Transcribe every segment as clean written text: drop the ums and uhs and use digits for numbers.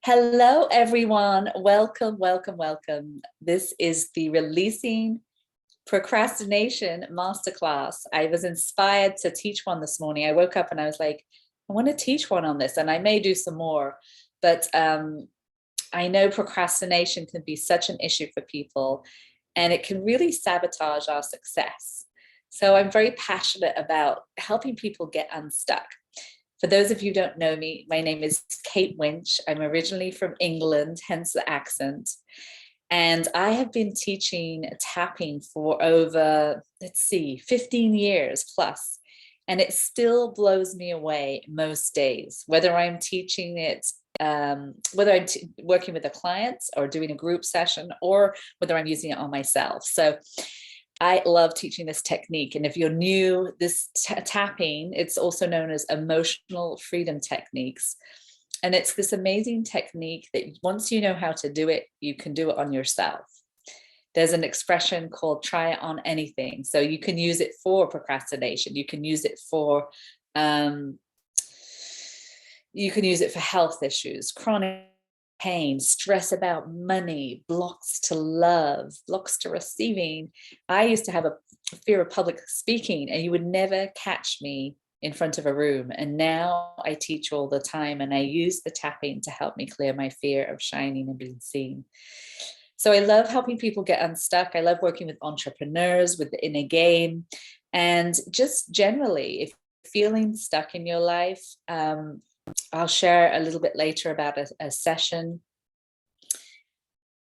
Hello, everyone. Welcome, welcome, welcome. This is the Releasing Procrastination Masterclass. I was inspired to teach one this morning. I woke up and I was like, I want to teach one on this, and I may do some more. But I know procrastination can be such an issue for people, and it can really sabotage our success. So I'm very passionate about helping people get unstuck. For those of you who don't know me, my name is Kate Winch. I'm originally from England, hence the accent. And I have been teaching tapping for over, 15 years plus. And it still blows me away most days, whether I'm teaching it, whether I'm working with a client or doing a group session, or whether I'm using it on myself. So I love teaching this technique. And if you're new, this tapping, it's also known as emotional freedom techniques. And it's this amazing technique that once you know how to do it, you can do it on yourself. There's an expression called try it on anything. So you can use it for procrastination. You can use it for health issues, chronic pain, stress about money, blocks to love, blocks to receiving. I used to have a fear of public speaking, and you would never catch me in front of a room. And now I teach all the time, and I use the tapping to help me clear my fear of shining and being seen. So I love helping people get unstuck. I love working with entrepreneurs, with the inner game, and just generally, if you're feeling stuck in your life, I'll share a little bit later about a session.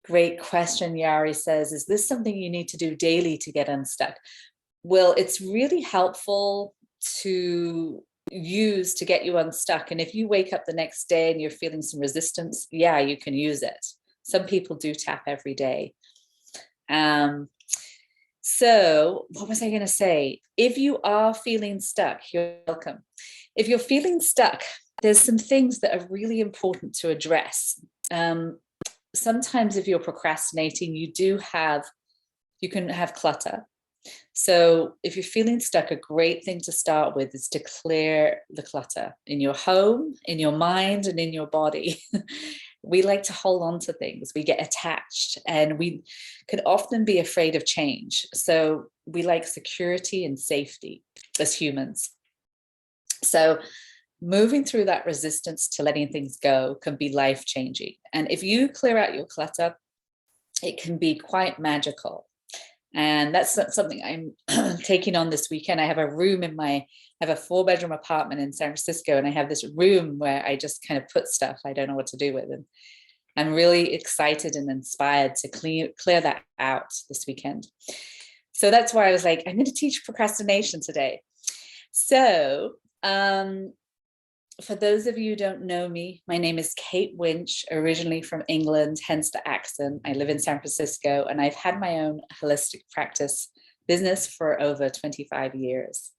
Great question. Yari says, is this something you need to do daily to get unstuck? Well, it's really helpful to use to get you unstuck. And if you wake up the next day and you're feeling some resistance, yeah, you can use it. Some people do tap every day. So what was I going to say? If you are feeling stuck, you're welcome. If you're feeling stuck, there's some things that are really important to address. Sometimes if you're procrastinating, you can have clutter. So if you're feeling stuck, a great thing to start with is to clear the clutter in your home, in your mind, and in your body. We like to hold on to things. We get attached, and we can often be afraid of change. So we like security and safety as humans. So moving through that resistance to letting things go can be life-changing. And if you clear out your clutter, it can be quite magical. And that's something I'm taking on this weekend. I have a 4-bedroom apartment in San Francisco, and I have this room where I just kind of put stuff I don't know what to do with. And I'm really excited and inspired to clear that out this weekend. So that's why I was like, I'm going to teach procrastination today. So for those of you who don't know me, my name is Kate Winch, originally from England, hence the accent. I live in San Francisco, and I've had my own holistic practice business for over 25 years.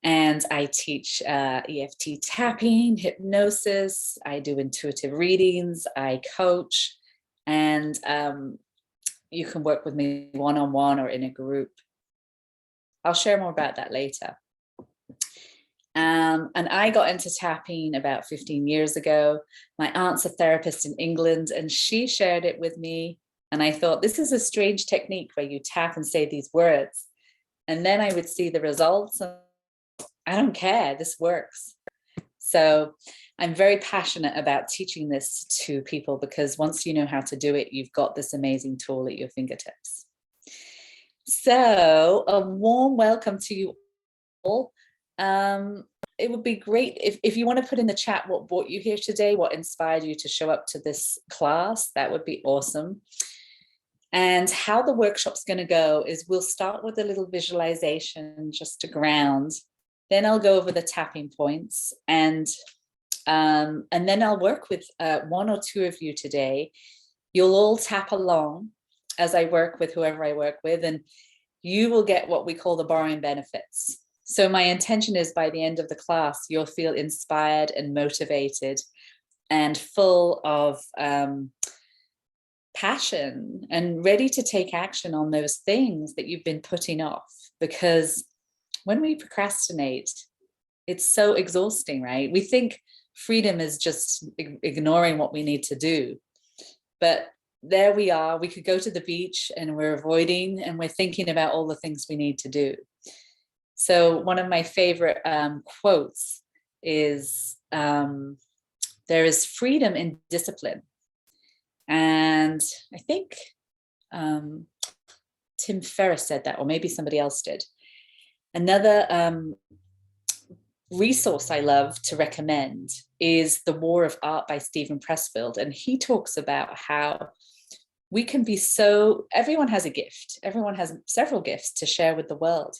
And I teach EFT tapping, hypnosis. I do intuitive readings. I coach, and you can work with me one-on-one or in a group. I'll share more about that later. And I got into tapping about 15 years ago. My aunt's a therapist in England, and she shared it with me. And I thought, this is a strange technique where you tap and say these words. And then I would see the results. And I don't care, this works. So I'm very passionate about teaching this to people, because once you know how to do it, you've got this amazing tool at your fingertips. So a warm welcome to you all. It would be great if you want to put in the chat what brought you here today, what inspired you to show up to this class. That would be awesome. And how the workshop's going to go is we'll start with a little visualization just to ground. Then I'll go over the tapping points, and then I'll work with one or two of you today. You'll all tap along as I work with whoever I work with, and you will get what we call the borrowing benefits. So my intention is by the end of the class, you'll feel inspired and motivated and full of passion and ready to take action on those things that you've been putting off. Because when we procrastinate, it's so exhausting, right? We think freedom is just ignoring what we need to do. But there we are, we could go to the beach and we're avoiding and we're thinking about all the things we need to do. So one of my favorite quotes is, there is freedom in discipline. And I think Tim Ferriss said that, or maybe somebody else did. Another resource I love to recommend is The War of Art by Stephen Pressfield. And he talks about how we can be everyone has a gift. Everyone has several gifts to share with the world.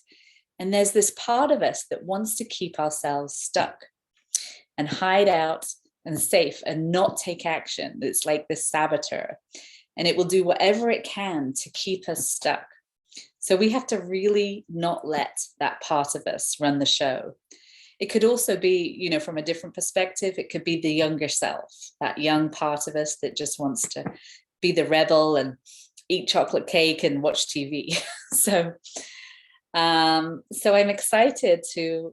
And there's this part of us that wants to keep ourselves stuck and hide out and safe and not take action. It's like this saboteur, and it will do whatever it can to keep us stuck. So we have to really not let that part of us run the show. It could also be, from a different perspective, it could be the younger self, that young part of us that just wants to be the rebel and eat chocolate cake and watch TV. So I'm excited to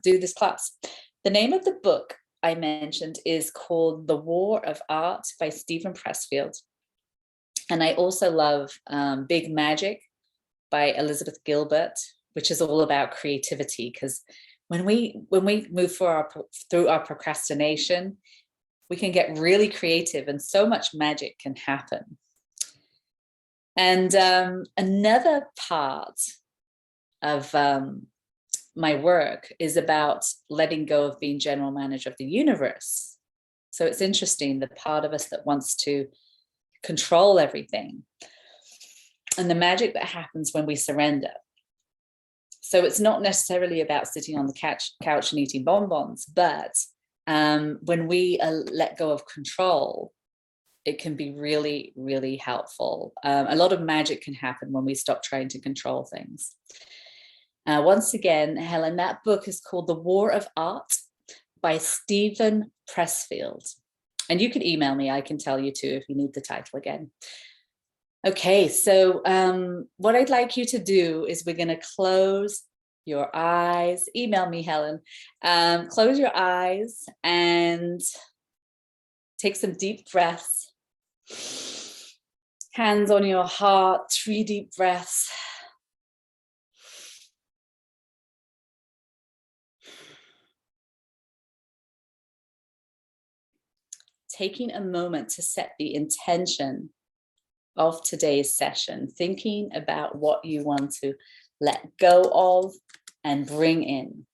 do this class. The name of the book I mentioned is called The War of Art by Stephen Pressfield. And I also love Big Magic by Elizabeth Gilbert, which is all about creativity. Because when we move through our procrastination, we can get really creative and so much magic can happen. And another part of my work is about letting go of being general manager of the universe. So it's interesting, the part of us that wants to control everything and the magic that happens when we surrender. So it's not necessarily about sitting on the couch and eating bonbons, but when we let go of control, it can be really, really helpful. A lot of magic can happen when we stop trying to control things. Once again, Helen, that book is called The War of Art by Stephen Pressfield. And you can email me, I can tell you too if you need the title again. Okay, so what I'd like you to do is we're going to close your eyes. Email me, Helen. Close your eyes and take some deep breaths. Hands on your heart, 3 deep breaths. Taking a moment to set the intention of today's session, thinking about what you want to let go of and bring in.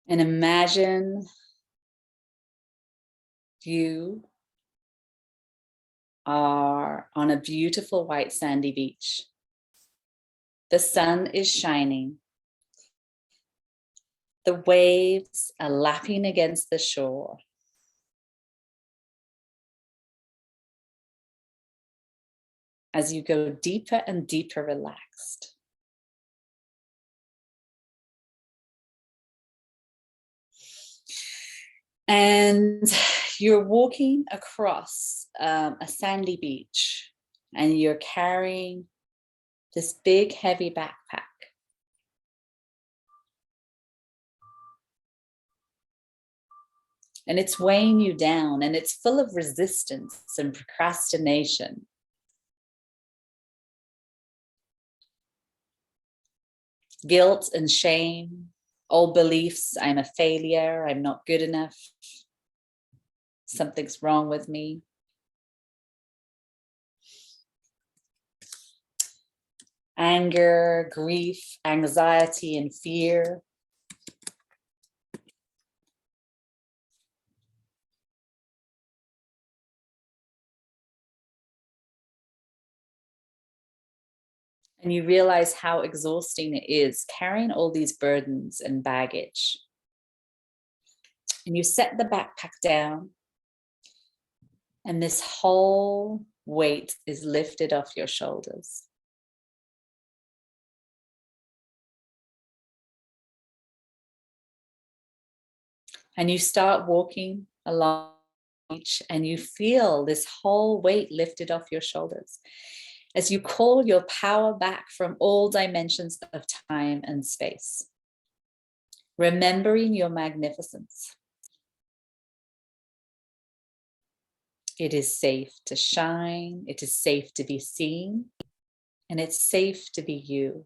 And imagine you are on a beautiful white sandy beach. The sun is shining. The waves are lapping against the shore. As you go deeper and deeper relaxed. And you're walking across a sandy beach and you're carrying this big heavy backpack. And it's weighing you down and it's full of resistance and procrastination. Guilt and shame, old beliefs, I'm a failure, I'm not good enough, something's wrong with me. Anger, grief, anxiety, and fear. And you realize how exhausting it is carrying all these burdens and baggage. And you set the backpack down, and this whole weight is lifted off your shoulders. And you start walking along the beach, and you feel this whole weight lifted off your shoulders. as you call your power back from all dimensions of time and space, remembering your magnificence. It is safe to shine, it is safe to be seen, and it's safe to be you.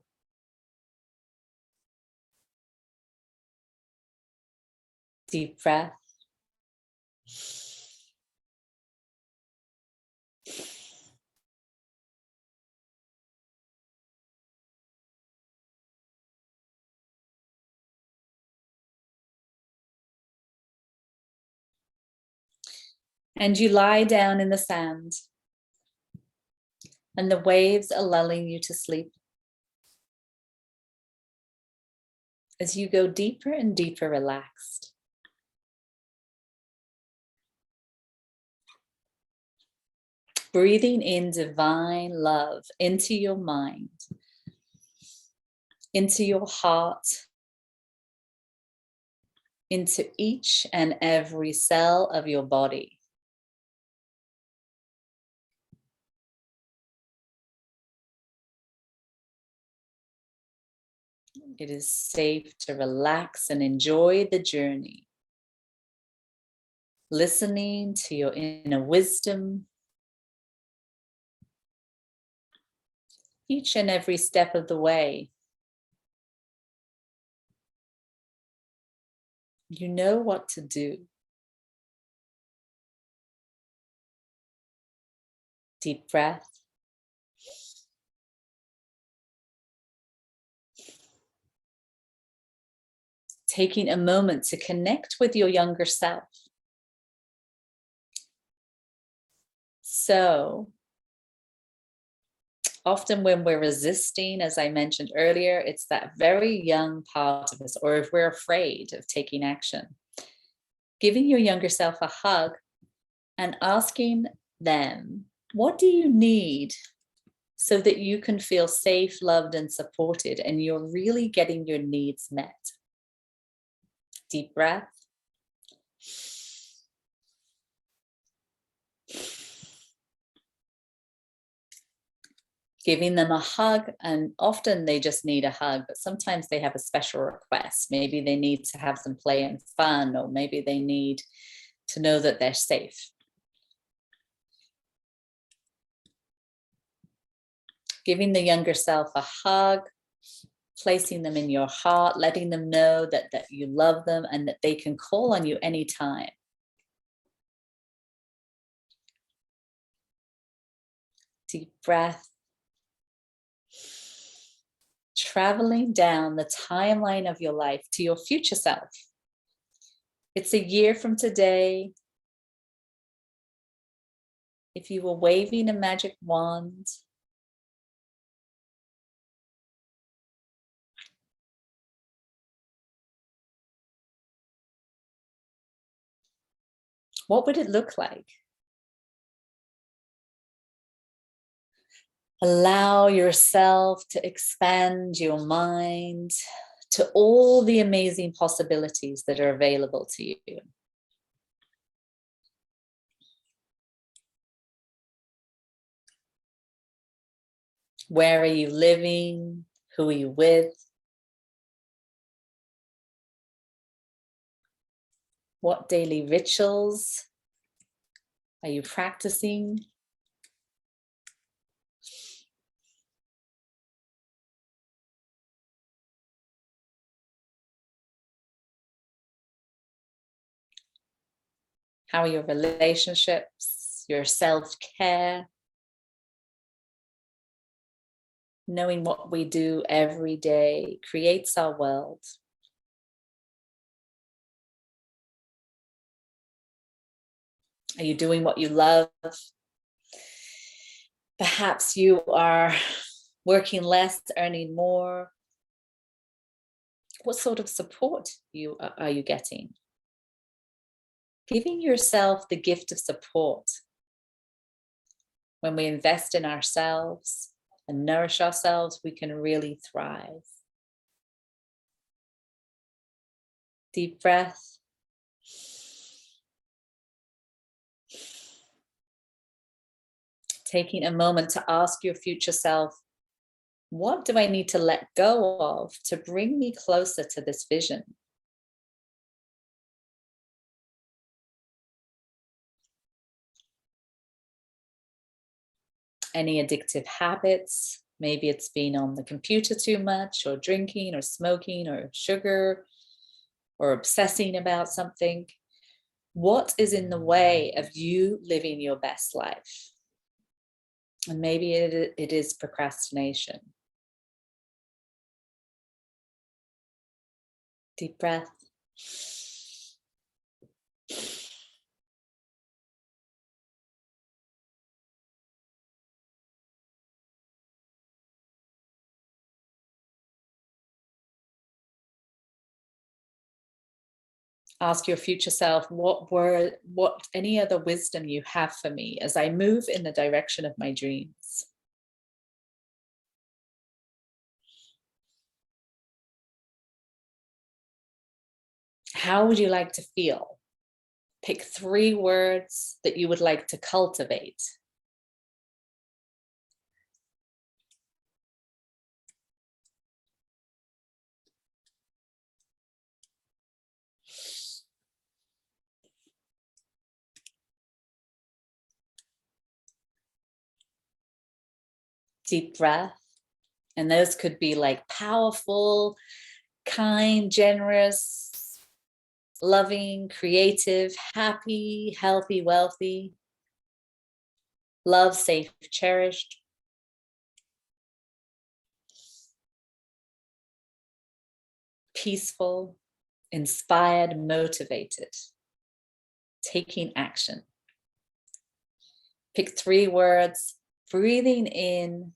Deep breath. And you lie down in the sand, and the waves are lulling you to sleep. As you go deeper and deeper relaxed. Breathing in divine love into your mind, into your heart, into each and every cell of your body. It is safe to relax and enjoy the journey. Listening to your inner wisdom. Each and every step of the way. You know what to do. Deep breath. Taking a moment to connect with your younger self. So, often when we're resisting, as I mentioned earlier, it's that very young part of us, or if we're afraid of taking action. Giving your younger self a hug and asking them, what do you need so that you can feel safe, loved, and supported, and you're really getting your needs met? Deep breath. Giving them a hug, and often they just need a hug, but sometimes they have a special request. Maybe they need to have some play and fun, or maybe they need to know that they're safe. Giving the younger self a hug, placing them in your heart, letting them know that you love them and that they can call on you anytime. Deep breath. Traveling down the timeline of your life to your future self. It's a year from today. If you were waving a magic wand, what would it look like? Allow yourself to expand your mind to all the amazing possibilities that are available to you. Where are you living? Who are you with? What daily rituals are you practicing? How are your relationships, your self-care? Knowing what we do every day creates our world. Are you doing what you love? Perhaps you are working less, earning more. What sort of support are you getting? Giving yourself the gift of support. When we invest in ourselves and nourish ourselves, we can really thrive. Deep breath. Taking a moment to ask your future self, what do I need to let go of to bring me closer to this vision? Any addictive habits? Maybe it's been on the computer too much, or drinking, or smoking, or sugar, or obsessing about something. What is in the way of you living your best life? And maybe it is procrastination. Deep breath. Ask your future self, what any other wisdom you have for me as I move in the direction of my dreams? How would you like to feel? Pick 3 words that you would like to cultivate. Deep breath. And those could be like powerful, kind, generous, loving, creative, happy, healthy, wealthy, love, safe, cherished. Peaceful, inspired, motivated, taking action. Pick 3 words, breathing in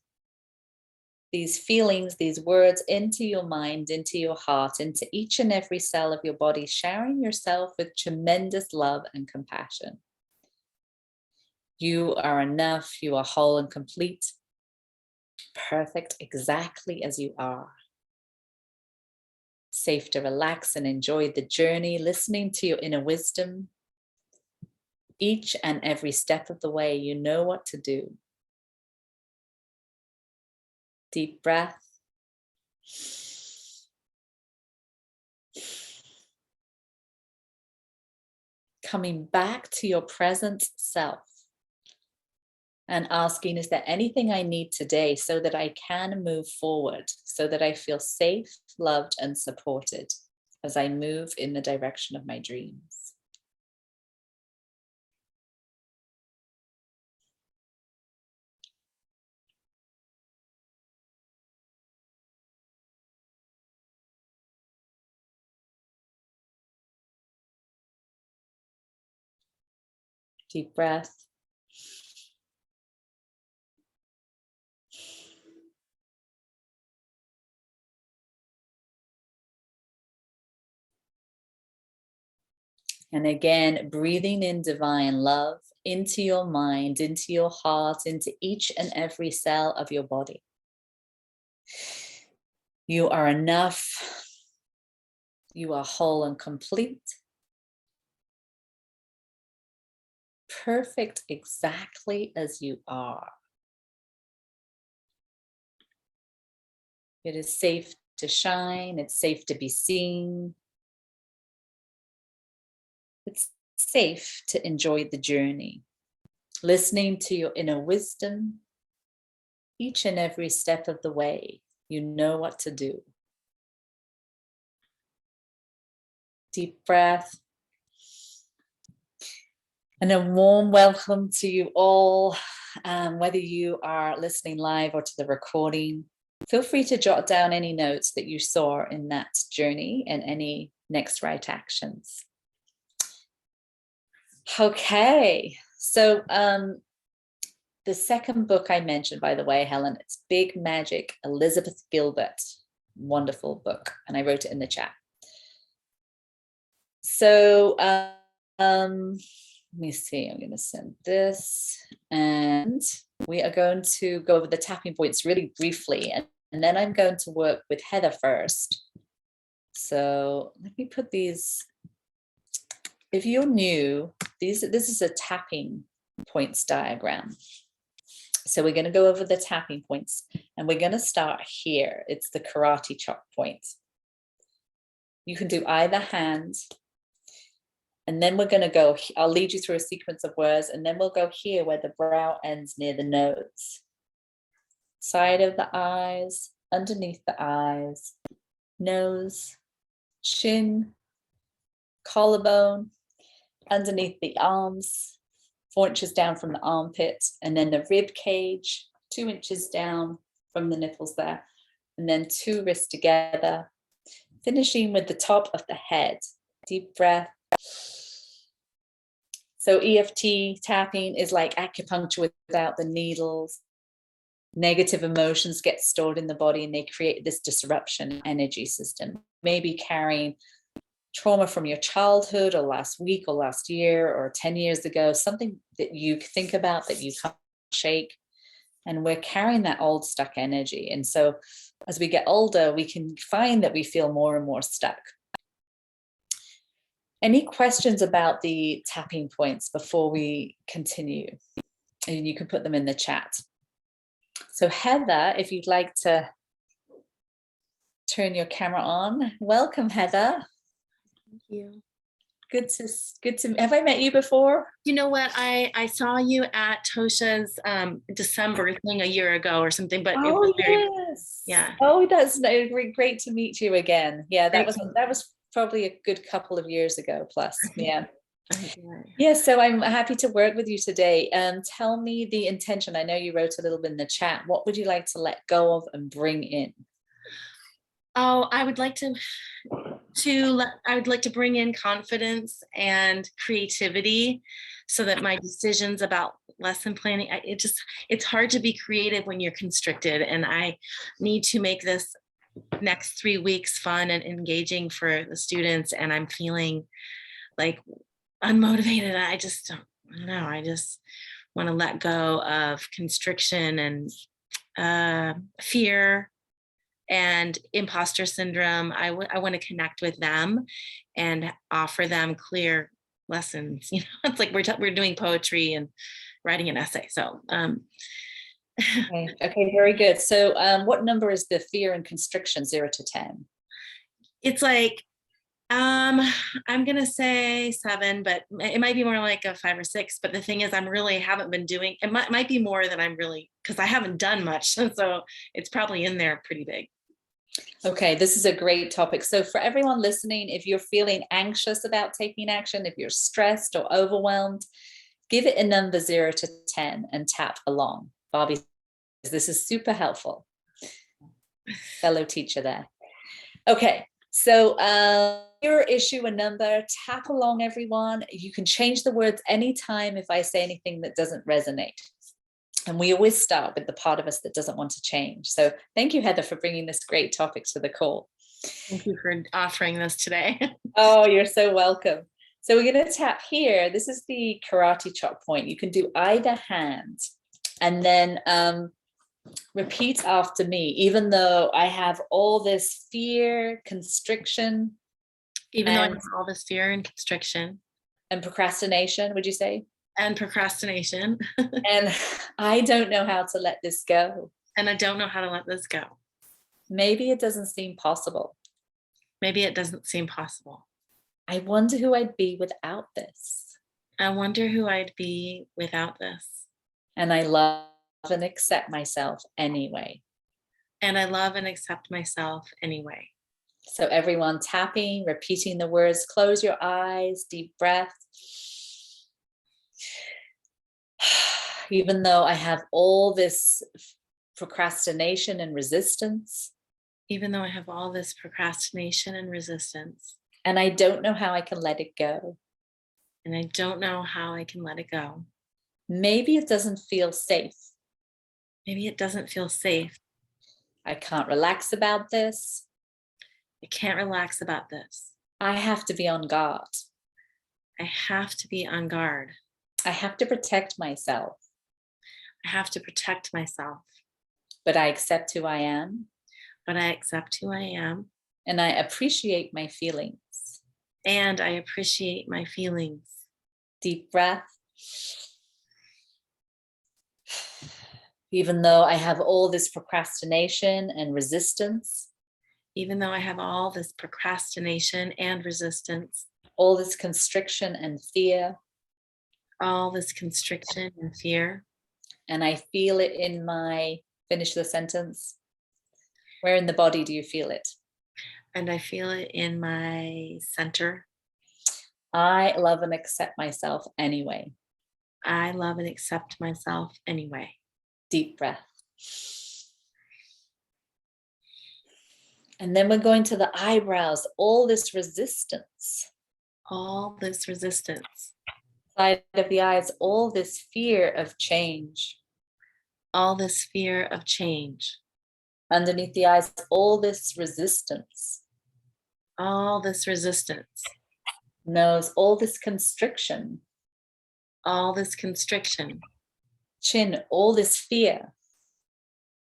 these feelings, these words into your mind, into your heart, into each and every cell of your body, showering yourself with tremendous love and compassion. You are enough, you are whole and complete, perfect exactly as you are. Safe to relax and enjoy the journey, listening to your inner wisdom. Each and every step of the way, you know what to do. Deep breath. Coming back to your present self and asking, is there anything I need today so that I can move forward, so that I feel safe, loved, and supported as I move in the direction of my dreams? Deep breath. And again, breathing in divine love into your mind, into your heart, into each and every cell of your body. You are enough. You are whole and complete. Perfect exactly as you are. It is safe to shine. It's safe to be seen. It's safe to enjoy the journey. Listening to your inner wisdom each and every step of the way. You know what to do. Deep breath. And a warm welcome to you all, whether you are listening live or to the recording. Feel free to jot down any notes that you saw in that journey and any next right actions. Okay, so the second book I mentioned, by the way, Helen, it's Big Magic, Elizabeth Gilbert. Wonderful book, and I wrote it in the chat. So let me see, I'm going to send this, and we are going to go over the tapping points really briefly, and then I'm going to work with Heather first. So let me put these, if you're new, this is a tapping points diagram. So we're going to go over the tapping points, and we're going to start here. It's the karate chop point. You can do either hand. And then we're going to go, I'll lead you through a sequence of words, and then we'll go here where the brow ends near the nose. Side of the eyes, underneath the eyes, nose, chin, collarbone, underneath the arms, 4 inches down from the armpit, and then the rib cage, 2 inches down from the nipples there, and then 2 wrists together, finishing with the top of the head. Deep breath. So EFT tapping is like acupuncture without the needles. Negative emotions get stored in the body and they create this disruption energy system. Maybe carrying trauma from your childhood or last week or last year or 10 years ago, something that you think about that you can't shake. And we're carrying that old stuck energy. And so as we get older, we can find that we feel more and more stuck. Any questions about the tapping points before we continue? And you can put them in the chat. So Heather, if you'd like to turn your camera on. Welcome, Heather. Thank you. Good to, have I met you before? You know what? I saw you at Tosha's December thing a year ago or something, but it was very, yeah. Oh, that's great to meet you again. Yeah, that was probably a good couple of years ago plus. Yeah. Yeah, so I'm happy to work with you today. Tell me the intention. I know you wrote a little bit in the chat. What would you like to let go of and bring in? Oh, I would like to bring in confidence and creativity so that my decisions about lesson planning, it's hard to be creative when you're constricted, and I need to make this next 3 weeks fun and engaging for the students, and I'm feeling like unmotivated. I don't know. I just want to let go of constriction and fear and imposter syndrome. I want to connect with them and offer them clear lessons. You know, it's like we're doing poetry and writing an essay. So okay, very good. So what number is the fear and constriction, 0 to 10? It's like I'm gonna say 7, but it might be more like a 5 or 6. But the thing is, haven't been doing it. Might be more than I'm really, because I haven't done much, so it's probably in there pretty big. Okay, this is a great topic. So for everyone listening, if you're feeling anxious about taking action, if you're stressed or overwhelmed, give it a number 0 to 10 and tap along. Bobby, this is super helpful. Fellow teacher there. Okay, so your issue a number, tap along, everyone. You can change the words anytime if I say anything that doesn't resonate. And we always start with the part of us that doesn't want to change. So thank you, Heather, for bringing this great topic to the call. Thank you for offering this today. Oh, you're so welcome. So we're going to tap here. This is the karate chop point. You can do either hand and then repeat after me, even though I have all this fear, constriction. Even though I have all this fear and constriction. And procrastination, would you say? And procrastination. And I don't know how to let this go. And I don't know how to let this go. Maybe it doesn't seem possible. Maybe it doesn't seem possible. I wonder who I'd be without this. I wonder who I'd be without this. And I love and accept myself anyway. And I love and accept myself anyway. So everyone tapping, repeating the words, close your eyes, deep breath. Even though I have all this procrastination and resistance. Even though I have all this procrastination and resistance. And I don't know how I can let it go. And I don't know how I can let it go. Maybe it doesn't feel safe. Maybe it doesn't feel safe. I can't relax about this. I can't relax about this. I have to be on guard. I have to be on guard. I have to protect myself. I have to protect myself. But I accept who I am. But I accept who I am. And I appreciate my feelings. And I appreciate my feelings. Deep breath. Even though I have all this procrastination and resistance, even though I have all this procrastination and resistance, all this constriction and fear, all this constriction and fear, and I feel it in my, finish the sentence. Where in the body do you feel it? and I feel it in my center. I love and accept myself anyway. I love and accept myself anyway. Deep breath. And then we're going to the eyebrows, all this resistance. All this resistance. Side of the eyes, all this fear of change. All this fear of change. Underneath the eyes, all this resistance. All this resistance. Nose, all this constriction. All this constriction. Chin, all this fear.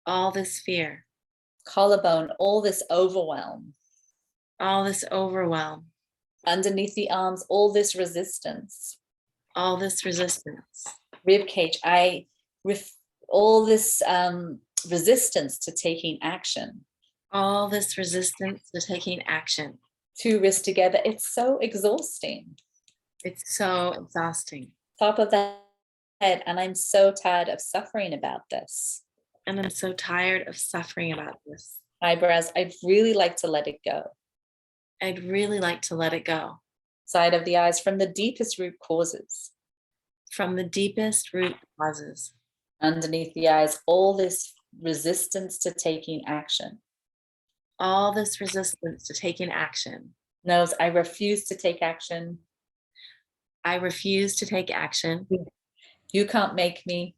All this fear. Collarbone, all this overwhelm. All this overwhelm. Underneath the arms, all this resistance. All this resistance. Rib cage, all this resistance to taking action. All this resistance to taking action. Two wrists together, it's so exhausting. It's so exhausting. Top of the head, and I'm so tired of suffering about this. And I'm so tired of suffering about this. Eyebrows, I'd really like to let it go. I'd really like to let it go. Side of the eyes, from the deepest root causes. From the deepest root causes. Underneath the eyes, all this resistance to taking action. All this resistance to taking action. Nose, I refuse to take action. I refuse to take action. You can't make me.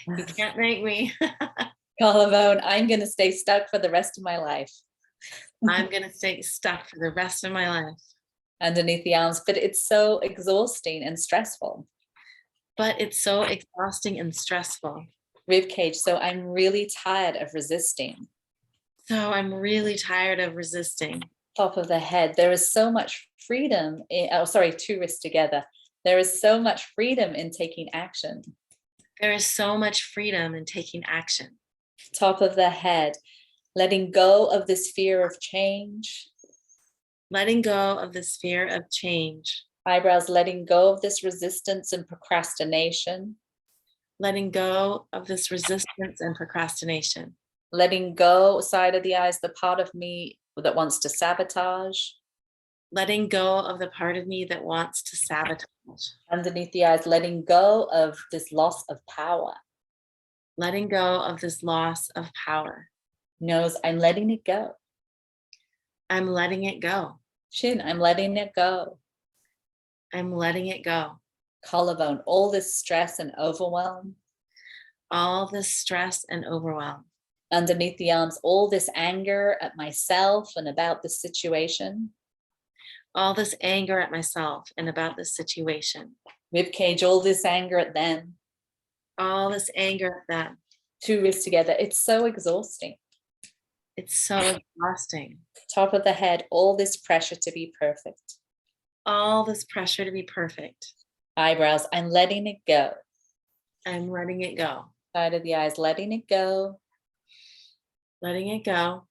You can't make me. Collarbone, I'm going to stay stuck for the rest of my life. I'm going to stay stuck for the rest of my life. Underneath the arms, but it's so exhausting and stressful. But it's so exhausting and stressful. Rib cage, so I'm really tired of resisting. So I'm really tired of resisting. Top of the head, there is so much freedom. Two wrists together. There is so much freedom in taking action. There is so much freedom in taking action. Top of the head, letting go of this fear of change. Letting go of this fear of change. Eyebrows, letting go of this resistance and procrastination. Letting go of this resistance and procrastination. Letting go, side of the eyes, the part of me that wants to sabotage. Letting go of the part of me that wants to sabotage. Underneath the eyes, letting go of this loss of power. Letting go of this loss of power. Nose, I'm letting it go. I'm letting it go. Chin, I'm letting it go. I'm letting it go. Collarbone, all this stress and overwhelm. All this stress and overwhelm. Underneath the arms, all this anger at myself and about the situation. All this anger at myself and about this situation. Rib cage, all this anger at them. All this anger at them. Two wrists together, it's so exhausting. It's so exhausting. Top of the head, all this pressure to be perfect. All this pressure to be perfect. Eyebrows, I'm letting it go. I'm letting it go. Side of the eyes, letting it go. Letting it go.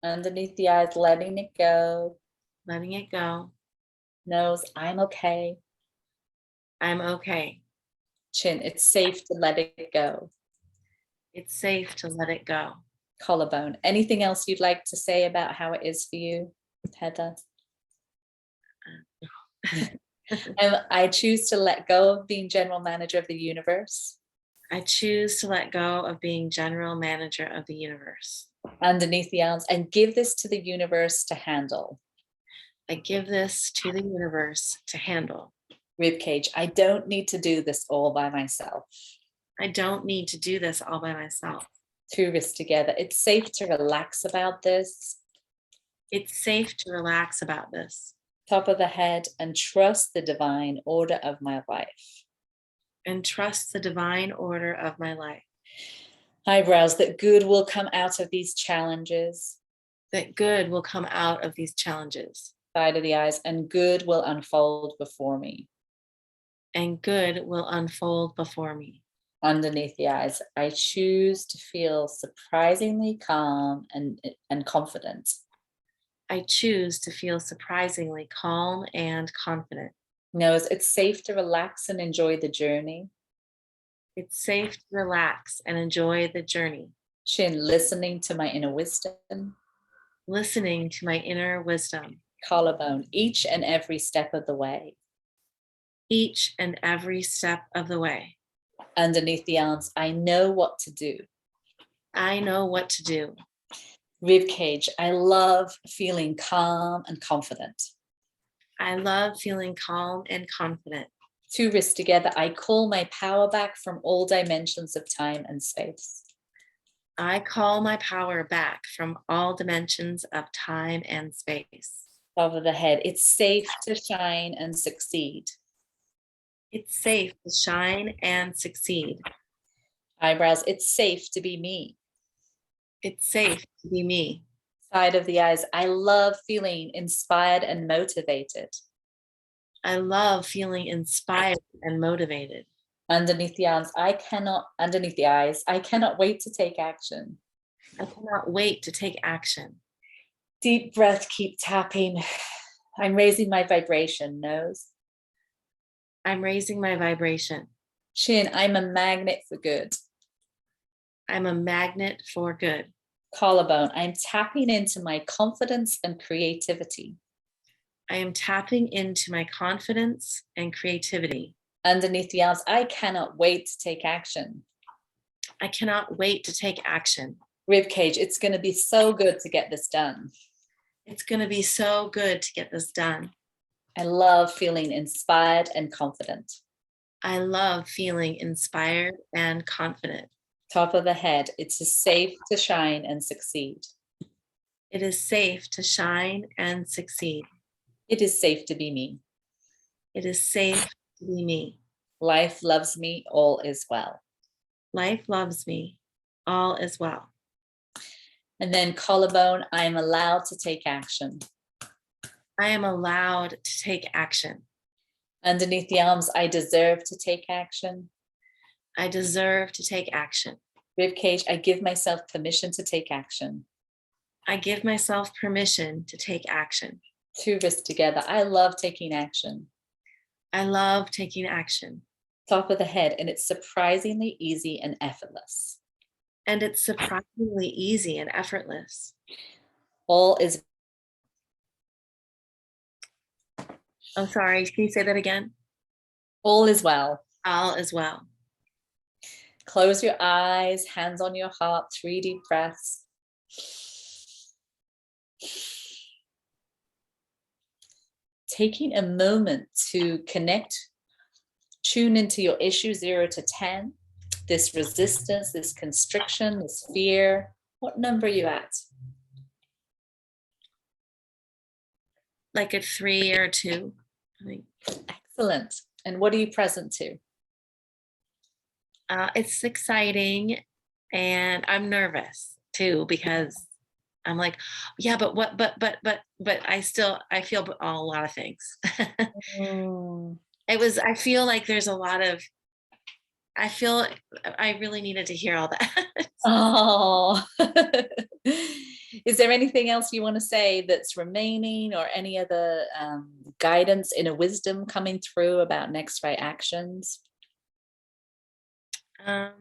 Underneath the eyes, letting it go. Letting it go. Nose, I'm okay. I'm okay. Chin, it's safe to let it go. It's safe to let it go. Collarbone, anything else you'd like to say about how it is for you, Heather? I choose to let go of being general manager of the universe. I choose to let go of being general manager of the universe. Underneath the arms, and give this to the universe to handle. I give this to the universe to handle. Rib cage, I don't need to do this all by myself. I don't need to do this all by myself. Two wrists together. It's safe to relax about this. It's safe to relax about this. Top of the head, and trust the divine order of my life. And trust the divine order of my life. Eyebrows, that good will come out of these challenges. That good will come out of these challenges. Side of the eyes, and good will unfold before me. And good will unfold before me. Underneath the eyes, I choose to feel surprisingly calm and confident. I choose to feel surprisingly calm and confident. Nose, it's safe to relax and enjoy the journey. It's safe to relax and enjoy the journey. Chin, listening to my inner wisdom. Listening to my inner wisdom. Collarbone, each and every step of the way. Each and every step of the way. Underneath the arms, I know what to do. I know what to do. Rib cage, I love feeling calm and confident. I love feeling calm and confident. Two wrists together, I call my power back from all dimensions of time and space. I call my power back from all dimensions of time and space. Top of the head, it's safe to shine and succeed. It's safe to shine and succeed. Eyebrows, it's safe to be me. It's safe to be me. Side of the eyes, I love feeling inspired and motivated. I love feeling inspired and motivated. Underneath the eyes, I cannot wait to take action. I cannot wait to take action. Deep breath, keep tapping. I'm raising my vibration. Nose. I'm raising my vibration. Chin, I'm a magnet for good. I'm a magnet for good. Collarbone, I'm tapping into my confidence and creativity. I am tapping into my confidence and creativity. Underneath the arms, I cannot wait to take action. I cannot wait to take action. Rib cage, it's going to be so good to get this done. It's going to be so good to get this done. I love feeling inspired and confident. I love feeling inspired and confident. Top of the head, it's safe to shine and succeed. It is safe to shine and succeed. It is safe to be me. It is safe to be me. Life loves me, all is well. Life loves me, all is well. And then collarbone, I am allowed to take action. I am allowed to take action. Underneath the arms, I deserve to take action. I deserve to take action. Rib cage, I give myself permission to take action. I give myself permission to take action. Two wrists together, I love taking action. I love taking action. Top of the head, and it's surprisingly easy and effortless. And it's surprisingly easy and effortless. All is. I'm sorry, can you say that again? All is well. All is well. Close your eyes, hands on your heart, 3 deep breaths. Taking a moment to connect, tune into your issue 0 to 10, this resistance, this constriction, this fear. What number are you at? Like a 3 or 2, I think. Excellent. And what are you present to? It's exciting, and I'm nervous too, because I'm like, yeah, but what, but I feel a lot of things. I feel like there's a lot of, I really needed to hear all that. Oh, is there anything else you want to say that's remaining, or any other guidance, inner wisdom coming through about next right actions? I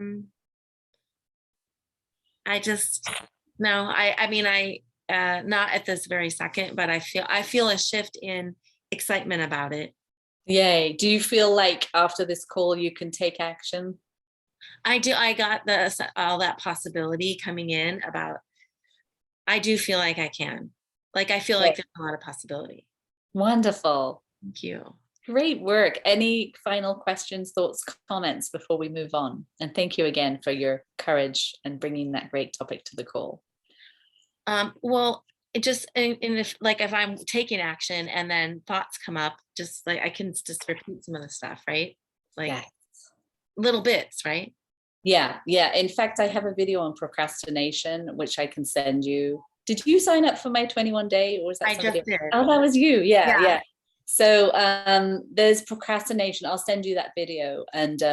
just, no, I mean, not at this very second, but I feel a shift in excitement about it. Yay. Do you feel like after this call you can take action? I do. I got all that possibility coming in about, I do feel like I can. Like, I feel like there's a lot of possibility. Wonderful. Thank you. Great work. Any final questions, thoughts, comments before we move on? And thank you again for your courage and bringing that great topic to the call. Well, it just, and if I'm taking action and then thoughts come up, just like I can just repeat some of the stuff, right? Like little bits, right? Yeah. In fact, I have a video on procrastination, which I can send you. Did you sign up for my 21-day, or was that somebody? I just did. Oh, that was you. Yeah. So there's procrastination. I'll send you that video. And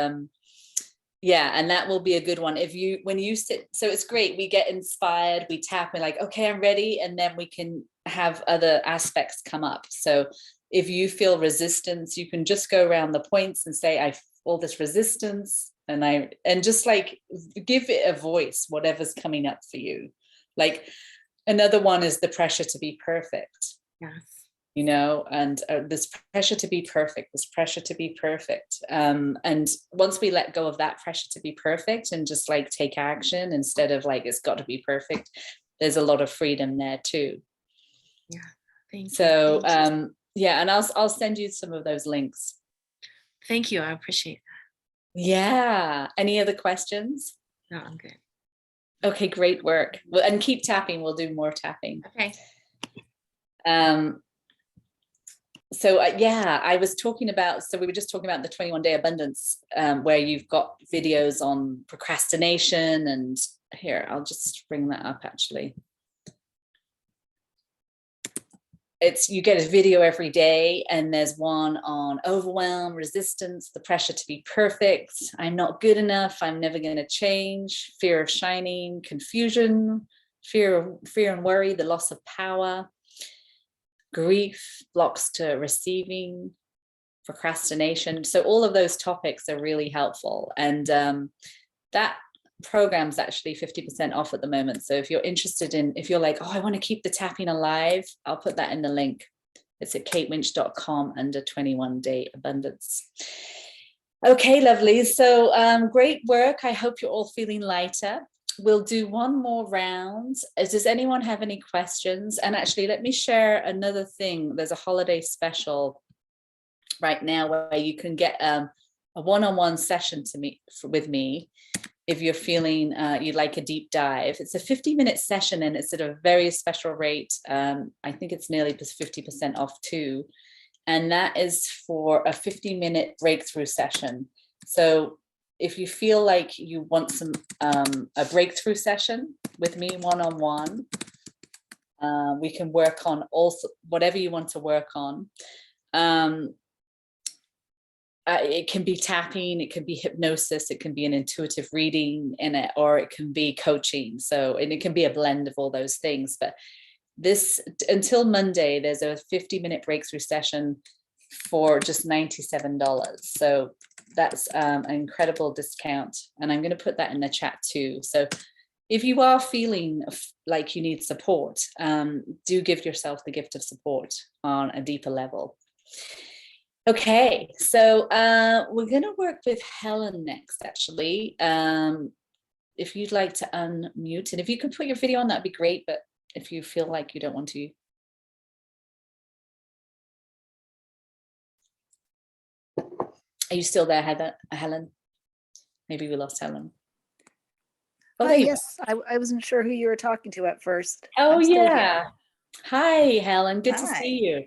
Yeah, and that will be a good one. When you sit, so it's great. We get inspired, we tap, we're like, okay, I'm ready. And then we can have other aspects come up. So if you feel resistance, you can just go around the points and say, I feel this resistance, and just like give it a voice, whatever's coming up for you. Like another one is the pressure to be perfect. Yes. And this pressure to be perfect, and once we let go of that pressure to be perfect and just like take action instead of like it's got to be perfect, there's a lot of freedom there too. Yeah, thank you. So yeah, and I'll send you some of those links. Thank you, I appreciate that. Yeah, any other questions? No, I'm good. Okay, great work. Well, and keep tapping, we'll do more tapping. Okay. So yeah, I was talking about, so we were just talking about the 21-day abundance, where you've got videos on procrastination, and here, I'll just bring that up actually. You get a video every day, and there's one on overwhelm, resistance, the pressure to be perfect, I'm not good enough, I'm never going to change, fear of shining, confusion, fear and worry, the loss of power, grief, blocks to receiving, procrastination. So all of those topics are really helpful. And that program's actually 50% off at the moment. So if you're interested if you're like, oh, I want to keep the tapping alive, I'll put that in the link. It's at katewinch.com under 21-day abundance. Okay, lovely. So great work. I hope you're all feeling lighter. We'll do one more round. Does anyone have any questions? And actually, let me share another thing. There's a holiday special right now where you can get a one-on-one session with me if you're feeling you'd like a deep dive. It's a 50-minute session, and it's at a very special rate. I think it's nearly 50% off too. And that is for a 50-minute breakthrough session. So if you feel like you want a breakthrough session with me one-on-one, we can work on also whatever you want to work on. It can be tapping, it can be hypnosis, it can be an intuitive reading in it, or it can be coaching. And it can be a blend of all those things. But until Monday, there's a 50-minute breakthrough session for just $97. So that's an incredible discount. And I'm going to put that in the chat too. So if you are feeling like you need support, do give yourself the gift of support on a deeper level. Okay, so we're going to work with Helen next, actually. If you'd like to unmute, and if you could put your video on, that'd be great. But if you feel like you don't want to. Are you still there, Helen? Maybe we lost Helen. Oh, yes, I wasn't sure who you were talking to at first. Oh, yeah. Hi, Helen. Good to see you.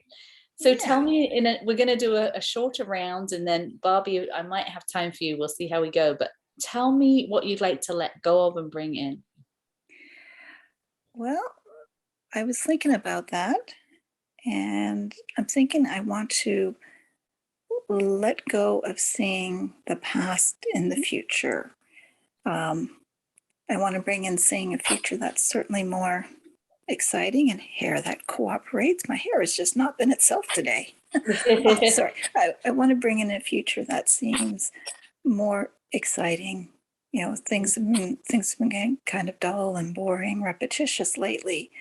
So yeah. Tell me, we're going to do a shorter round, and then Barbie, I might have time for you. We'll see how we go. But tell me what you'd like to let go of and bring in. Well, I was thinking about that, and I'm thinking I want to let go of seeing the past in the future. I want to bring in seeing a future that's certainly more exciting, and hair that cooperates. My hair has just not been itself today. Oh, sorry. I want to bring in a future that seems more exciting. You know, things have been getting kind of dull and boring, repetitious lately.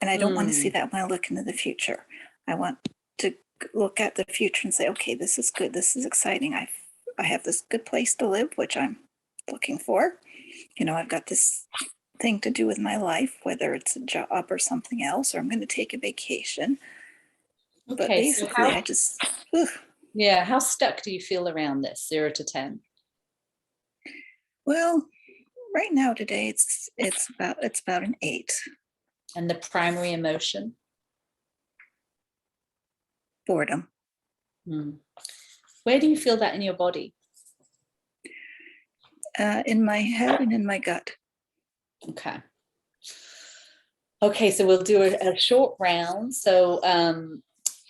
And I don't want to see that when I look into the future. I want to look at the future and say, okay, this is good. This is exciting. I have this good place to live, which I'm looking for. You know, I've got this thing to do with my life, whether it's a job or something else, or I'm going to take a vacation. Okay, but basically, so yeah, how stuck do you feel around this 0 to 10? Well, right now today it's about an 8. And the primary emotion? Boredom. Where do you feel that in your body? In my head and in my gut. Okay, so we'll do a short round. So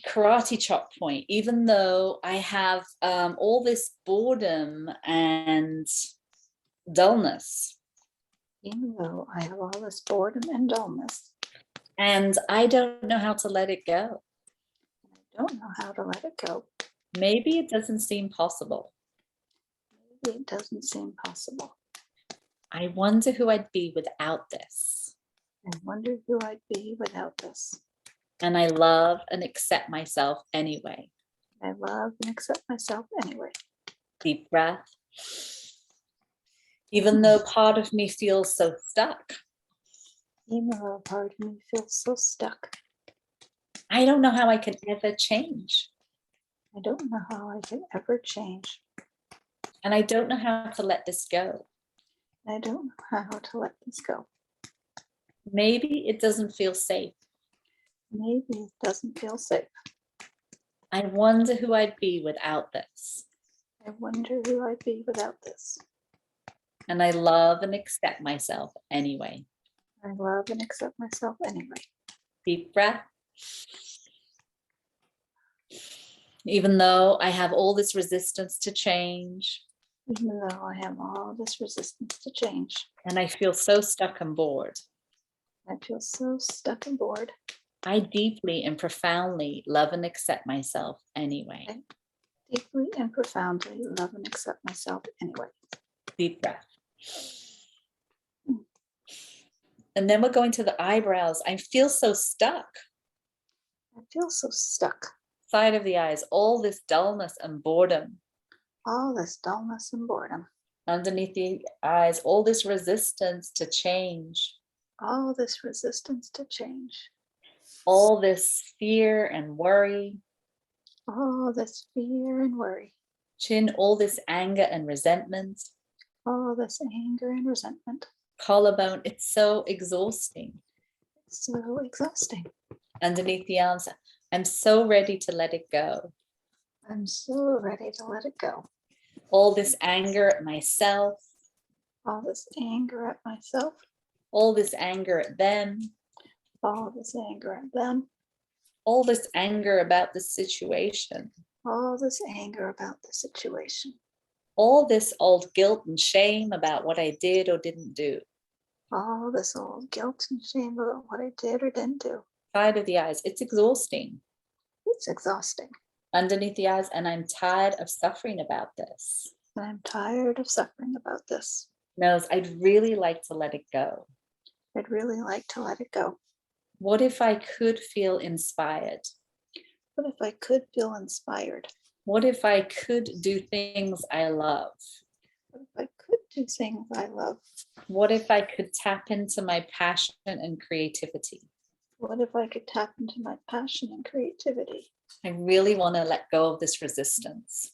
karate chop point, even though I have all this boredom and dullness, Even though I have all this boredom and dullness, and I don't know how to let it go. I don't know how to let it go. Maybe it doesn't seem possible. Maybe it doesn't seem possible. I wonder who I'd be without this. I wonder who I'd be without this. And I love and accept myself anyway. I love and accept myself anyway. Deep breath. Even though part of me feels so stuck, Even though part of me feels so stuck, I don't know how I can ever change. I don't know how I can ever change. And I don't know how to let this go. I don't know how to let this go. Maybe it doesn't feel safe. Maybe it doesn't feel safe. I wonder who I'd be without this. I wonder who I'd be without this. And I love and accept myself anyway. I love and accept myself anyway. Deep breath. Even though I have all this resistance to change, Even though I have all this resistance to change, and I feel so stuck and bored, I feel so stuck and bored. I deeply and profoundly love and accept myself anyway. I deeply and profoundly love and accept myself anyway. Deep breath. And then we're going to the eyebrows. I feel so stuck. I feel so stuck. Side of the eyes, all this dullness and boredom. All this dullness and boredom. Underneath the eyes, all this resistance to change. All this resistance to change. All this fear and worry. All this fear and worry. Chin, all this anger and resentment. All this anger and resentment. Collarbone, it's so exhausting. It's so exhausting. Underneath the arms, I'm so ready to let it go. I'm so ready to let it go. All this anger at myself. All this anger at myself. All this anger at them. All this anger at them. All this anger about the situation. All this anger about the situation. All this old guilt and shame about what I did or didn't do. All this old guilt and shame about what I did or didn't do. Side of the eyes, it's exhausting. It's exhausting. Underneath the eyes, and I'm tired of suffering about this. And I'm tired of suffering about this. Nose, I'd really like to let it go. I'd really like to let it go. What if I could feel inspired? What if I could feel inspired? What if I could do things I love? What if I could do things I love? What if I could tap into my passion and creativity? What if I could tap into my passion and creativity? I really want to let go of this resistance.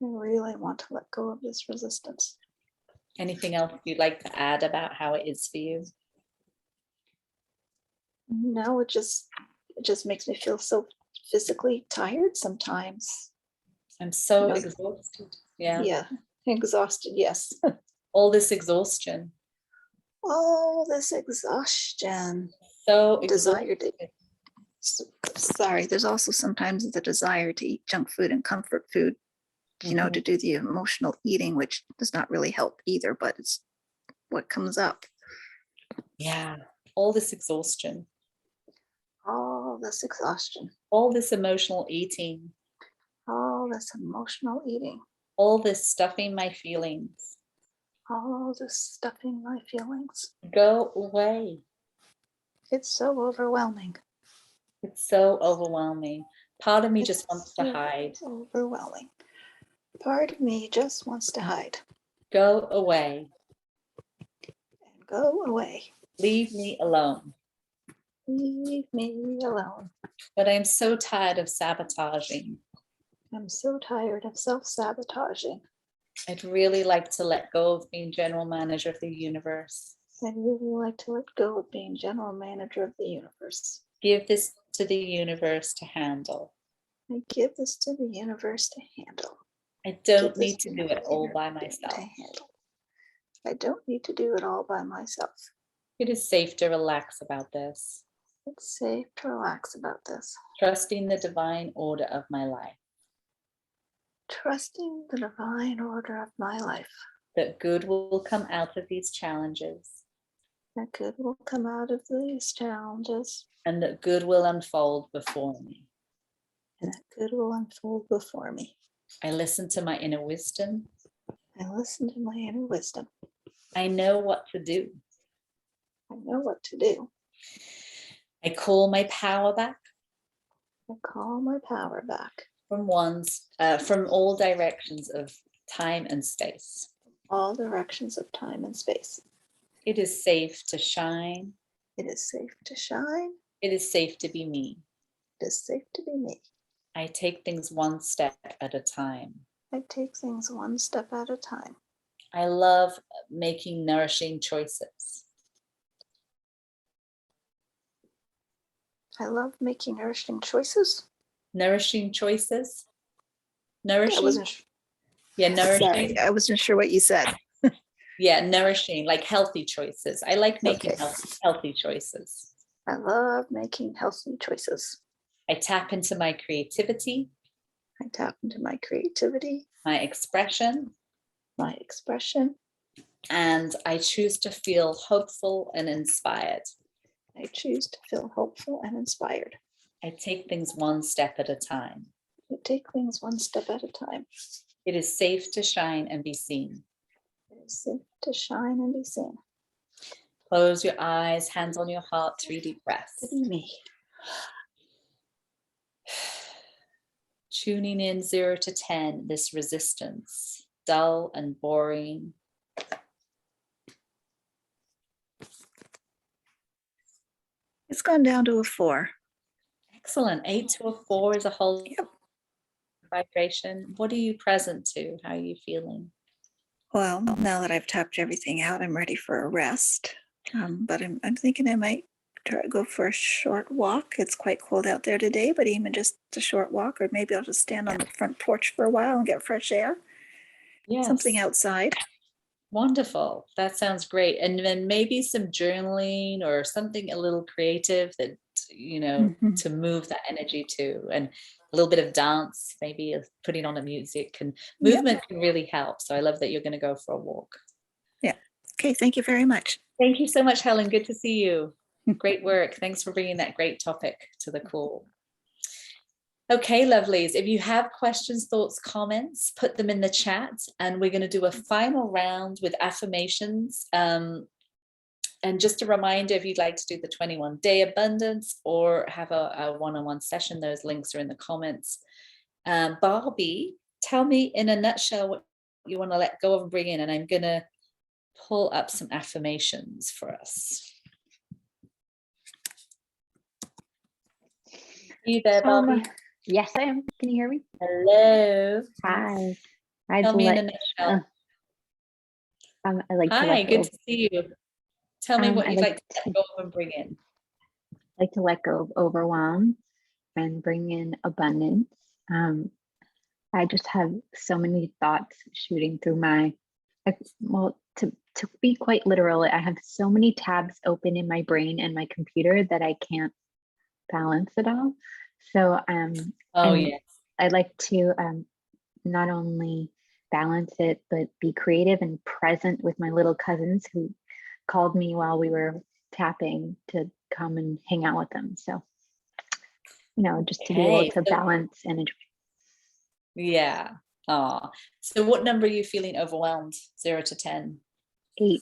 I really want to let go of this resistance. Anything else you'd like to add about how it is for you? No, it just makes me feel so physically tired sometimes. I'm so No. exhausted. Yeah. Yeah, exhausted, yes. All this exhaustion. All this exhaustion. So Desire to, exhausted. sorry, there's also sometimes the desire to eat junk food and comfort food, you know, to do the emotional eating, which does not really help either, but it's what comes up. Yeah. All this exhaustion. All this exhaustion. All this emotional eating. All this emotional eating. All this stuffing my feelings. All this stuffing my feelings. Go away. It's so overwhelming. It's so overwhelming. Part of me just wants to so hide. Overwhelming. Part of me just wants to hide. Go away. And go away. Leave me alone. Leave me alone. But I'm so tired of sabotaging. I'm so tired of self-sabotaging. I'd really like to let go of being general manager of the universe. I'd really like to let go of being general manager of the universe. Give this to the universe to handle. I give this to the universe to handle. I don't need to do it all by myself. I don't need to do it all by myself. It is safe to relax about this. It's safe to relax about this. Trusting the divine order of my life. Trusting the divine order of my life. That good will come out of these challenges. That good will come out of these challenges. And that good will unfold before me. And that good will unfold before me. I listen to my inner wisdom. I listen to my inner wisdom. I know what to do. I know what to do. I call my power back. I call my power back. From all directions of time and space. All directions of time and space. It is safe to shine. It is safe to shine. It is safe to be me. It is safe to be me. I take things one step at a time. I take things one step at a time. I love making nourishing choices. I love making nourishing choices. Nourishing choices? I Nourishing? wasn't sure. Yeah, nourishing. Sorry, I wasn't sure what you said. Yeah, nourishing, like healthy choices. I like making Okay. healthy choices. I love making healthy choices. I tap into my creativity. I tap into my creativity. My expression. My expression. And I choose to feel hopeful and inspired. I choose to feel hopeful and inspired. I take things one step at a time. I take things one step at a time. It is safe to shine and be seen. It is safe to shine and be seen. Close your eyes, hands on your heart, 3 deep breaths. To be me. Tuning in 0 to 10, this resistance, dull and boring. It's gone down to a 4. Excellent. 8 to a 4 is a whole Yep. vibration. What are you present to? How are you feeling? Well, now that I've tapped everything out, I'm ready for a rest. But I'm thinking I might try to go for a short walk. It's quite cold out there today, but even just a short walk, or maybe I'll just stand on the front porch for a while and get fresh air. Yes. Something outside. Wonderful. That sounds great. And then maybe some journaling or something a little creative that, Mhm. to move that energy to, and a little bit of dance, maybe putting on a music, and movement can really help. So I love that you're going to go for a walk. Yeah. Okay. Thank you very much. Thank you so much, Helen. Good to see you. Great work. Thanks for bringing that great topic to the call. Okay, lovelies. If you have questions, thoughts, comments, put them in the chat, and we're going to do a final round with affirmations. And just a reminder, if you'd like to do the 21-day abundance or have a one-on-one session, those links are in the comments. Barbie, tell me in a nutshell what you want to let go of and bring in, and I'm going to pull up some affirmations for us. Are you there, Barbie? Yes, I am. Can you hear me? Hello. Hi. Tell me in a nutshell. I like to Hi, let good go. to see you. Tell me what I you'd like to let go of and bring in. like to let go of overwhelm and bring in abundance. I just have so many thoughts shooting through to be quite literal, I have so many tabs open in my brain and my computer that I can't balance it all. So Yes. I'd like to not only balance it, but be creative and present with my little cousins who called me while we were tapping to come and hang out with them. So, just to be able to balance and enjoy. Yeah. So what number are you feeling overwhelmed? 0 to 10? 8.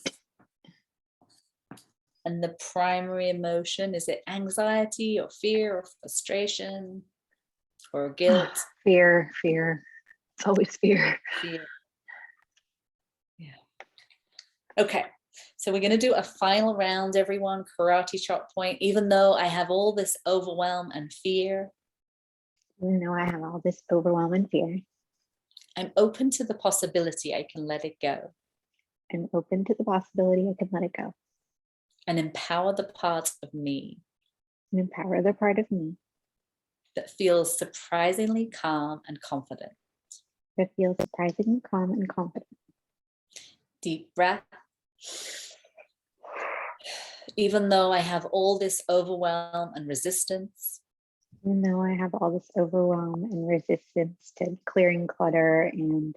And the primary emotion, is it anxiety or fear or frustration or guilt? Fear. It's always fear. Fear. Yeah. Okay. So we're going to do a final round, everyone, karate chop point, even though I have all this overwhelm and fear. Even though I have all this overwhelm and fear, I'm open to the possibility I can let it go. I'm open to the possibility I can let it go. And empower the part of me. And empower the part of me that feels surprisingly calm and confident. That feels surprisingly calm and confident. Deep breath. Even though I have all this overwhelm and resistance, Even though I have all this overwhelm and resistance to clearing clutter and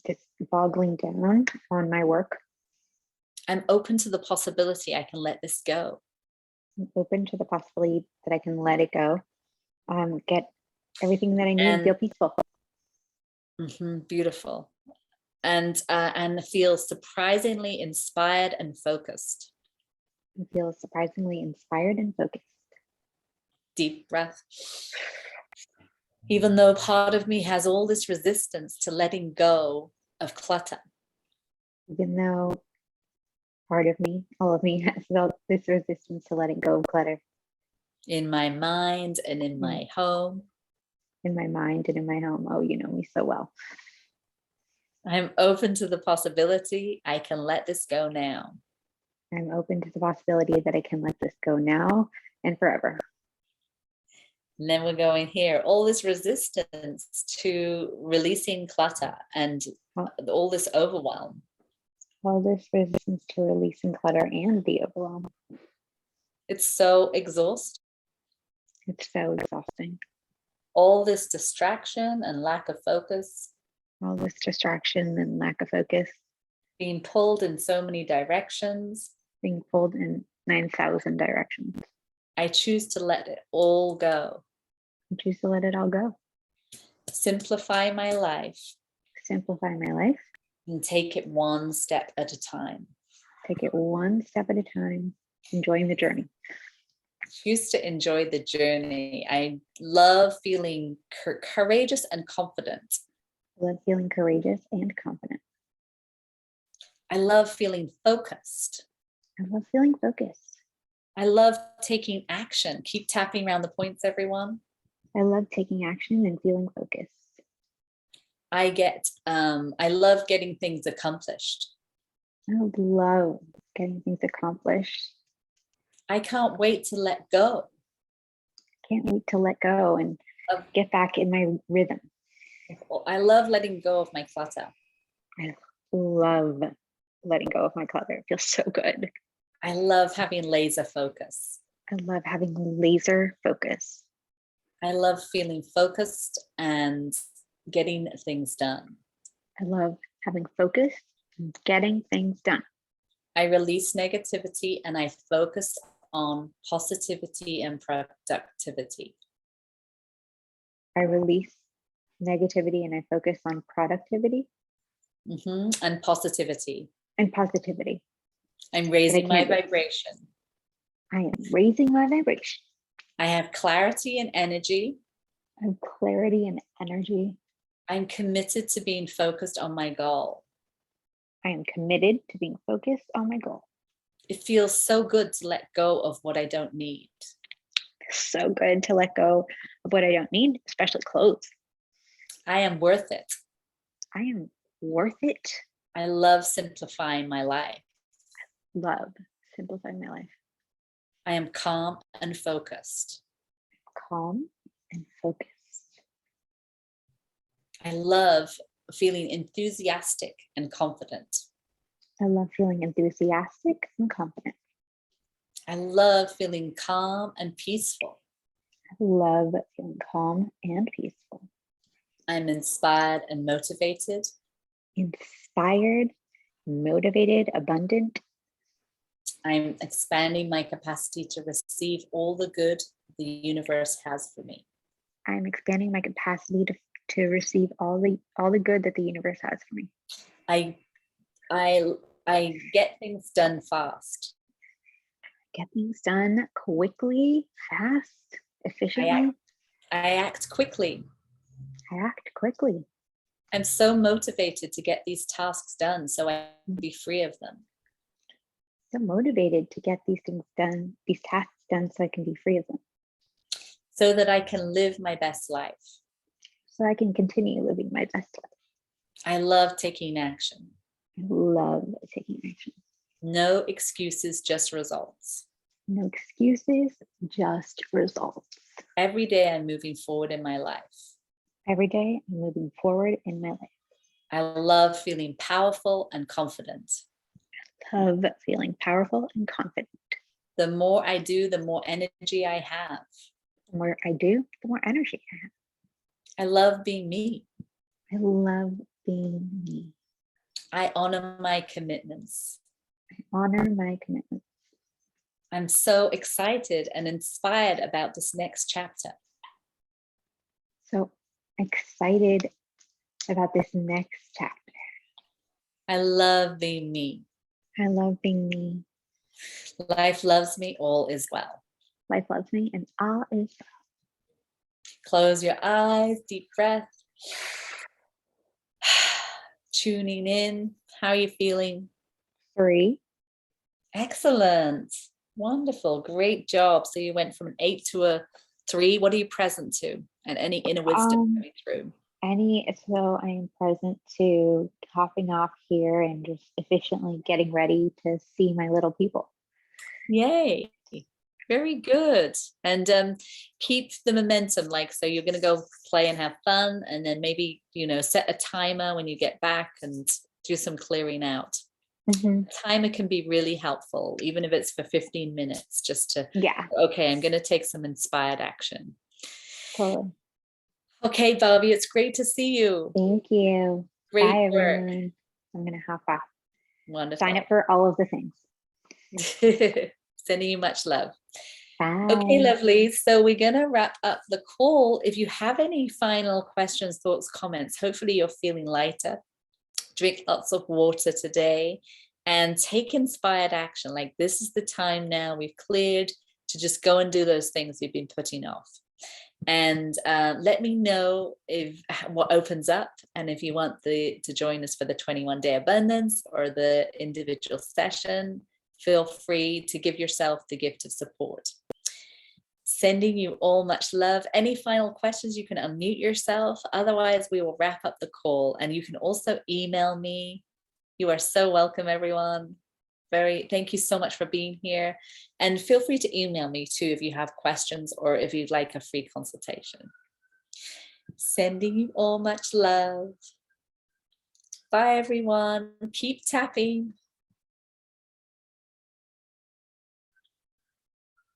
just boggling down on my work, I'm open to the possibility I can let this go. I'm open to the possibility that I can let it go, get everything that I need, And feel peaceful. beautiful. And feel surprisingly inspired and focused. I feel surprisingly inspired and focused. Deep breath. Even though part of me has all this resistance to letting go of clutter. Even though part of me, all of me, has felt this resistance to letting go of clutter In my mind and in my home. in my mind and in my home. Oh, you know me so well. I'm open to the possibility I can let this go now. I'm open to the possibility that I can let this go now and forever. And then we're going here, all this resistance to releasing clutter and all this overwhelm. All this resistance to releasing clutter and the overwhelm. It's so exhausting. It's so exhausting. All this distraction and lack of focus. All this distraction and lack of focus. Being pulled in so many directions. Being pulled in 9,000 directions. I choose to let it all go. I choose to let it all go. Simplify my life. Simplify my life. And take it one step at a time. Take it one step at a time. Enjoying the journey. Choose to enjoy the journey. I love feeling courageous and confident. I love feeling courageous and confident. I love feeling focused. I love feeling focused. I love taking action. Keep tapping around the points, everyone. I love taking action and feeling focused. I love getting things accomplished. I love getting things accomplished. I can't wait to let go. Can't wait to let go and get back in my rhythm. I love letting go of my clutter. I love letting go of my clutter. It feels so good. I love having laser focus. I love having laser focus. I love feeling focused and getting things done. I love having focus and getting things done. I release negativity and I focus on positivity and productivity. I release negativity and I focus on productivity. And positivity. And positivity. I'm raising my vibration. I am raising my vibration. I have clarity and energy. I have clarity and energy. I'm committed to being focused on my goal. I am committed to being focused on my goal. It feels so good to let go of what I don't need. So good to let go of what I don't need, especially clothes. I am worth it. I am worth it. I love simplifying my life. I love simplifying my life. I am calm and focused. Calm and focused. I love feeling enthusiastic and confident. I love feeling enthusiastic and confident. I love feeling calm and peaceful. I love feeling calm and peaceful. I'm inspired and motivated. Inspired, motivated, abundant. I'm expanding my capacity to receive all the good the universe has for me. I'm expanding my capacity to receive all the good that the universe has for me. I get things done fast. Get things done quickly, fast, efficiently. I act quickly. I act quickly. I'm so motivated to get these tasks done so I can be free of them. So motivated to get these things done, these tasks done so I can be free of them. So that I can live my best life. So I can continue living my best life. I love taking action. I love taking action. No excuses, just results. No excuses, just results. Every day I'm moving forward in my life. Every day I'm moving forward in my life. I love feeling powerful and confident. Love feeling powerful and confident. The more I do, the more energy I have. The more I do, the more energy I have. I love being me. I love being me. I honor my commitments. I honor my commitments. I'm so excited and inspired about this next chapter. So excited about this next chapter. I love being me. I love being me. Life loves me, all is well. Life loves me, and all is Close your eyes, deep breath. Tuning in. How are you feeling? free. Excellent. Wonderful. Great job. So you went from an 8 to a 3. What are you present to? And any inner wisdom coming through? So I am present to topping off here and just efficiently getting ready to see my little people. Yay. Very good. And keep the momentum. Like, so you're going to go play and have fun, and then maybe, set a timer when you get back and do some clearing out. Mm-hmm. A timer can be really helpful, even if it's for 15 minutes, just to, Yeah, okay, I'm going to take some inspired action. totally. Okay, Bobby, it's great to see you. Thank you. Great Bye, work. everyone. I'm going to hop off. Wonderful. Sign up for all of the things. Sending you much love. Bye. Okay, lovely. So we're going to wrap up the call. If you have any final questions, thoughts, comments, hopefully you're feeling lighter. Drink lots of water today and take inspired action. Like, this is the time now we've cleared to just go and do those things we've been putting off. And let me know if what opens up, and if you want to join us for the 21-day abundance or the individual session, feel free to give yourself the gift of support. Sending you all much love. Any final questions, you can unmute yourself. Otherwise, we will wrap up the call, and you can also email me. You are so welcome, everyone. Thank you so much for being here, and feel free to email me too if you have questions or if you'd like a free consultation. Sending you all much love. Bye, everyone. Keep tapping.